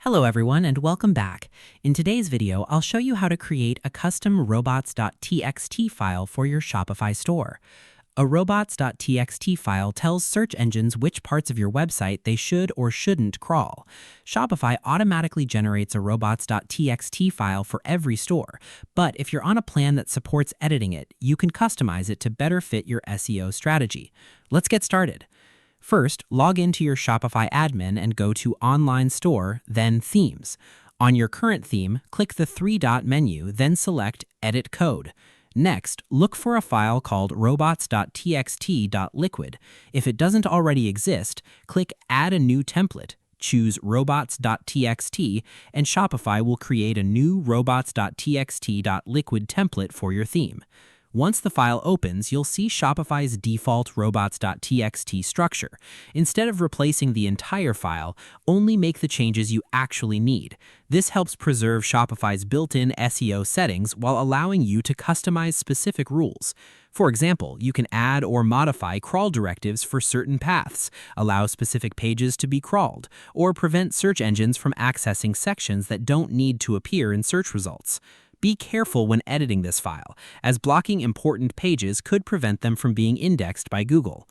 Hello everyone and welcome back. In today's video, I'll show you how to create a custom robots.txt file for your Shopify store. A robots.txt file tells search engines which parts of your website they should or shouldn't crawl. Shopify automatically generates a robots.txt file for every store, but if you're on a plan that supports editing it, you can customize it to better fit your SEO strategy. Let's get started. First, log into your Shopify admin and go to Online Store, then Themes. On your current theme, click the three-dot menu, then select Edit Code. Next, look for a file called robots.txt.liquid. If it doesn't already exist, click Add a new template, choose robots.txt, and Shopify will create a new robots.txt.liquid template for your theme. Once the file opens, you'll see Shopify's default robots.txt structure. Instead of replacing the entire file, only make the changes you actually need. This helps preserve Shopify's built-in SEO settings while allowing you to customize specific rules. For example, you can add or modify crawl directives for certain paths, allow specific pages to be crawled, or prevent search engines from accessing sections that don't need to appear in search results. Be careful when editing this file, as blocking important pages could prevent them from being indexed by Google.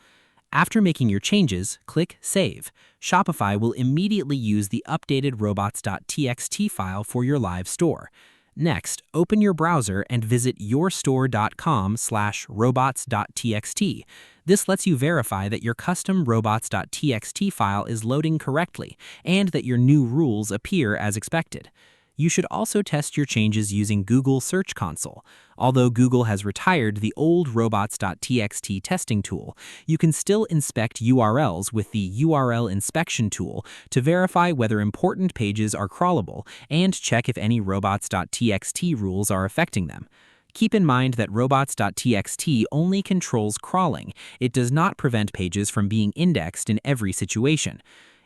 After making your changes, click Save. Shopify will immediately use the updated robots.txt file for your live store. Next, open your browser and visit yourstore.com/robots.txt. This lets you verify that your custom robots.txt file is loading correctly and that your new rules appear as expected. You should also test your changes using Google Search Console. Although Google has retired the old robots.txt testing tool, you can still inspect URLs with the URL inspection tool to verify whether important pages are crawlable and check if any robots.txt rules are affecting them. Keep in mind that robots.txt only controls crawling. It does not prevent pages from being indexed in every situation.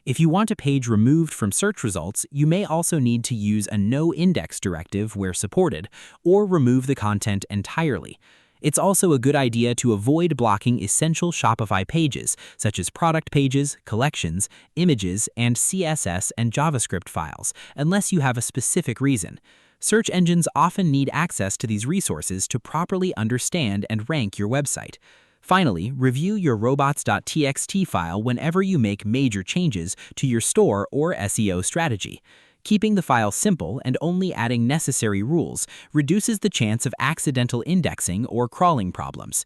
If you want a page removed from search results, you may also need to use a no-index directive where supported, or remove the content entirely. It's also a good idea to avoid blocking essential Shopify pages, such as product pages, collections, images, and CSS and JavaScript files, unless you have a specific reason. Search engines often need access to these resources to properly understand and rank your website. Finally, review your robots.txt file whenever you make major changes to your store or SEO strategy. Keeping the file simple and only adding necessary rules reduces the chance of accidental indexing or crawling problems.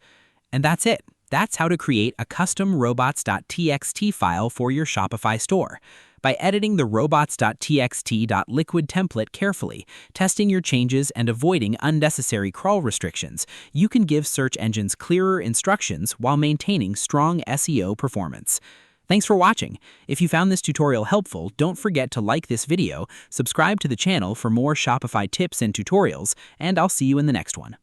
And that's it. That's how to create a custom robots.txt file for your Shopify store. By editing the robots.txt.liquid template carefully, testing your changes, and avoiding unnecessary crawl restrictions, you can give search engines clearer instructions while maintaining strong SEO performance. Thanks for watching. If you found this tutorial helpful, don't forget to like this video, subscribe to the channel for more Shopify tips and tutorials, and I'll see you in the next one.